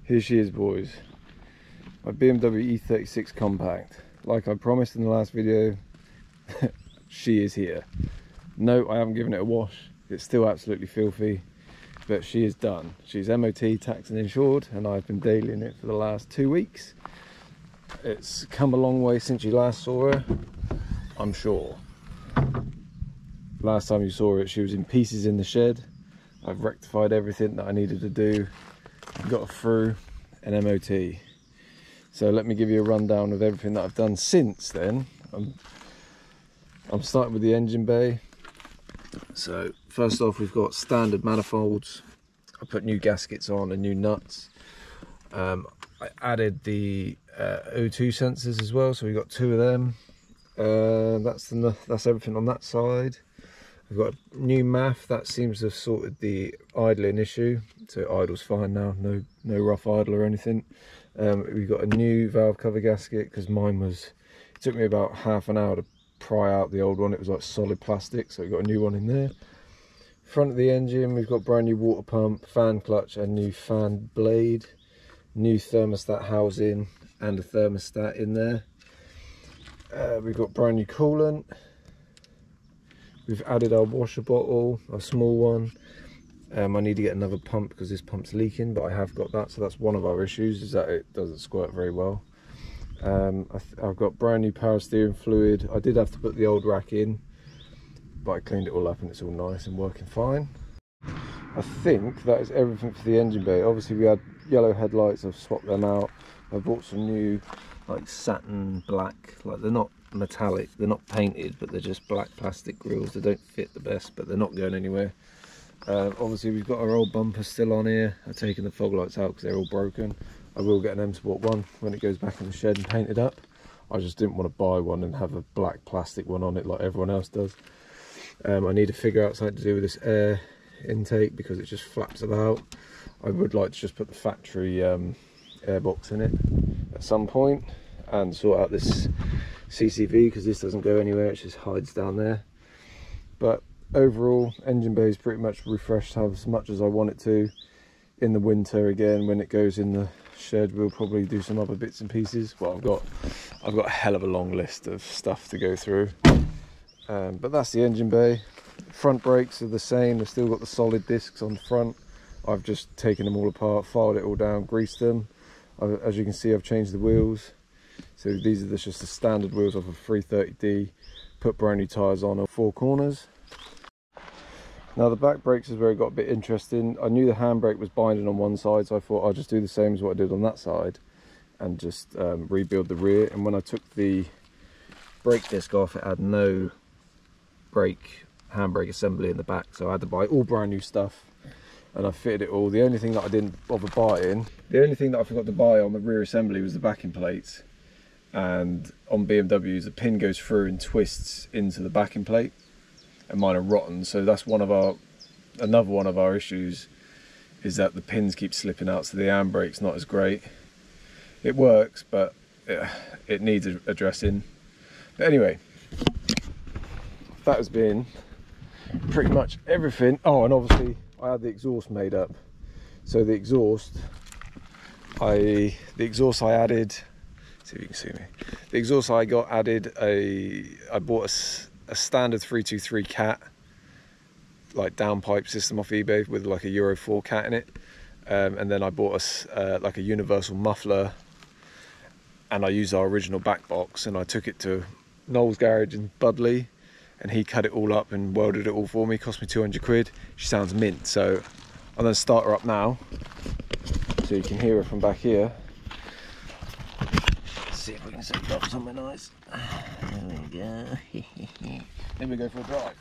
Here she is, boys. My Bmw E36 compact. Like I promised in the last video, she is here. No, I haven't given it a wash. It's still absolutely filthy, but she is done. She's MOT, taxed and insured, and I've been dailying it for the last 2 weeks. It's come a long way since you last saw her, I'm sure. Last time you saw her, she was in pieces in the shed. I've rectified everything that I needed to do, got her through an MOT. So let me give you a rundown of everything that I've done since then. I'm starting with the engine bay. So first off, we've got standard manifolds. I put new gaskets on and new nuts. I added the O2 sensors as well, so we got 2 of them. That's everything on that side. We've got a new MAF that seems to have sorted the idling issue, so idle's fine now, no rough idle or anything. We've got a new valve cover gasket because mine was, it took me about half an hour to pry out the old one. It was like solid plastic, so we've got a new one in there. Front of the engine, we've got brand new water pump, fan clutch and new fan blade, new thermostat housing and a thermostat in there. We've got brand new coolant. We've added our washer bottle, a small one. I need to get another pump because this pump's leaking, but I have got that, so that's one of our issues, is that it doesn't squirt very well. I've got brand new power steering fluid. I did have to put the old rack in, but I cleaned it all up and it's all nice and working fine. I think that is everything for the engine bay. Obviously we had yellow headlights, I've swapped them out. I bought some new like satin black, like they're not metallic, they're not painted, but they're just black plastic grills. They don't fit the best, but they're not going anywhere. Obviously we've got our old bumper still on here. I've taken the fog lights out because they're all broken. I will get an M Sport one when it goes back in the shed and paint it up. I just didn't want to buy one and have a black plastic one on it like everyone else does. I need to figure out something to do with this air intake because it just flaps about. I would like to just put the factory air box in it at some point and sort out this CCV because this doesn't go anywhere, it just hides down there. But overall, engine bay is pretty much refreshed as much as I want it to. In the winter again, when it goes in the shed, we'll probably do some other bits and pieces. Well, I've got a hell of a long list of stuff to go through. But that's the engine bay. Front brakes are the same, they've still got the solid discs on the front. I've just taken them all apart, filed it all down, greased them. As you can see, I've changed the wheels. So these are just the standard wheels off of 330D. Put brand new tyres on 4 corners. Now the back brakes is where it got a bit interesting. I knew the handbrake was binding on one side, so I thought I'll just do the same as what I did on that side and just rebuild the rear. And when I took the brake disc off, it had no handbrake assembly in the back, so I had to buy all brand new stuff. And I fitted it all. The only thing that I didn't bother buying, the only thing that I forgot to buy on the rear assembly was the backing plates. And on BMWs, the pin goes through and twists into the backing plate, and mine are rotten. So that's another one of our issues, is that the pins keep slipping out, so the handbrake's not as great. It works, but it needs addressing. But anyway, that has been pretty much everything. Oh, and obviously I had the exhaust made up. So the exhaust I added, see if you can see me. The exhaust I got added I bought a standard 323 cat, like downpipe system off eBay with like a Euro 4 cat in it. And then I bought like a universal muffler, and I used our original back box, and I took it to Noel's garage in Budley, and he cut it all up and welded it all for me. Cost me 200 quid. She sounds mint. So I'm going to start her up now so you can hear her from back here. Let's see if we can set it up somewhere nice. There we go. Then we go for a drive.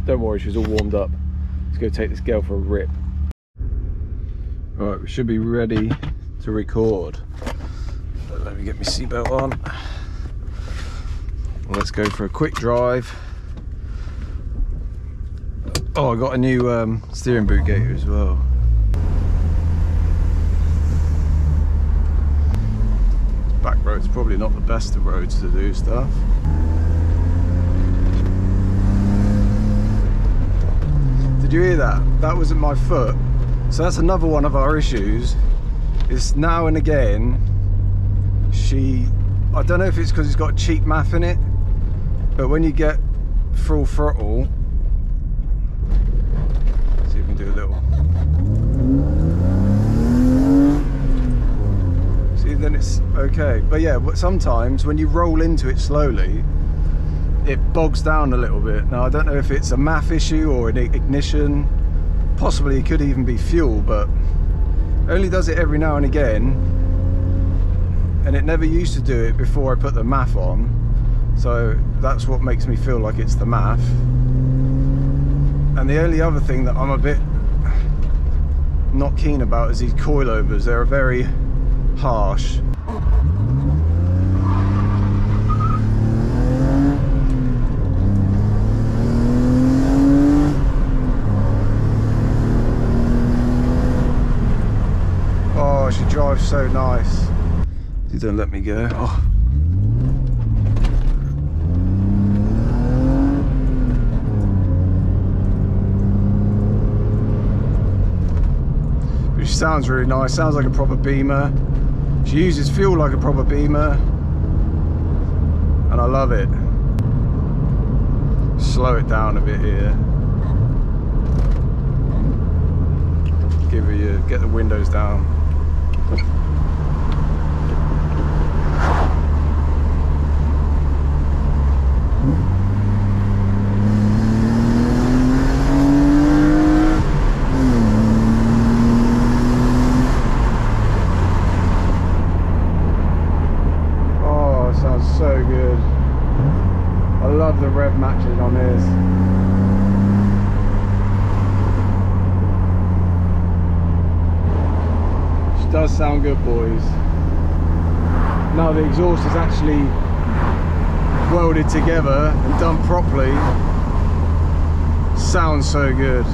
Don't worry, she's all warmed up. Let's go take this girl for a rip. Right, we should be ready to record. Let me get my seatbelt on. Well, let's go for a quick drive. Oh, I got a new steering boot gaiter as well. Back road's probably not the best of roads to do stuff. Did you hear that? That wasn't my foot. So that's another one of our issues. Is now and again, I don't know if it's because it's got cheap MAF in it, but when you get full throttle, see if we can do a little. See, then it's okay. But yeah, but sometimes when you roll into it slowly, it bogs down a little bit. Now I don't know if it's a MAF issue or an ignition. Possibly it could even be fuel, but only does it every now and again, and it never used to do it before I put the MAF on, so that's what makes me feel like it's the MAF. And the only other thing that I'm a bit not keen about is these coilovers. They're very harsh. She drives so nice. She don't let me go. Oh. But she sounds really nice. Sounds like a proper Beamer. She uses fuel like a proper Beamer, and I love it. Slow it down a bit here. Get the windows down. Oh, it sounds so good. I love the rev matching on this. Does sound good, boys. Now the exhaust is actually welded together and done properly. Sounds so good.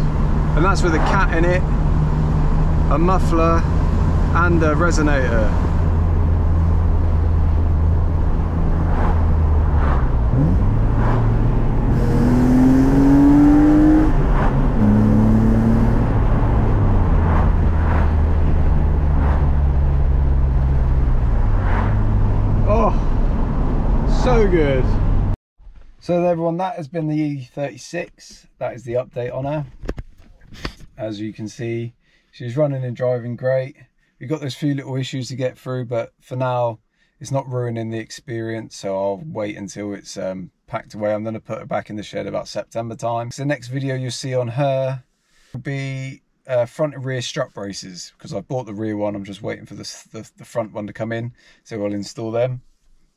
And that's with a cat in it, a muffler and a resonator. So good. So everyone, that has been the E36. That is the update on her. As you can see, she's running and driving great. We've got those few little issues to get through, but for now it's not ruining the experience, so I'll wait until it's packed away. I'm going to put her back in the shed about September time. So the next video you'll see on her will be front and rear strut braces, because I've bought the rear one. I'm just waiting for the front one to come in, so we'll install them.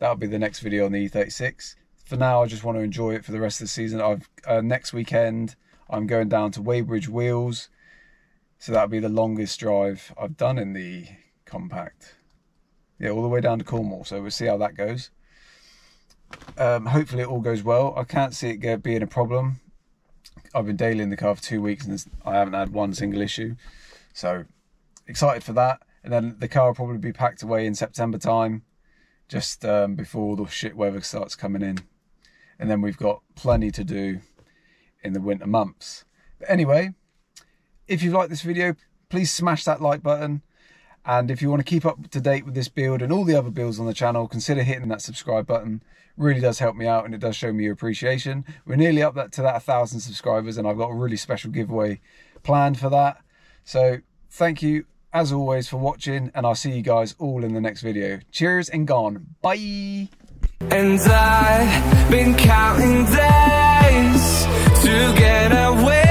That'll be the next video on the E36. For now, I just want to enjoy it for the rest of the season. Next weekend, I'm going down to Weybridge Wheels. So that'll be the longest drive I've done in the compact. Yeah, all the way down to Cornwall. So we'll see how that goes. Hopefully it all goes well. I can't see it being a problem. I've been dailying the car for 2 weeks and I haven't had one single issue. So excited for that. And then the car will probably be packed away in September time, just before all the shit weather starts coming in. And then we've got plenty to do in the winter months. But anyway, if you like this video, please smash that like button. And if you want to keep up to date with this build and all the other builds on the channel, consider hitting that subscribe button. It really does help me out and it does show me your appreciation. We're nearly up to that 1,000 subscribers and I've got a really special giveaway planned for that. So thank you as always for watching, and I'll see you guys all in the next video. Cheers and gone. Bye. And I've been counting days to get away.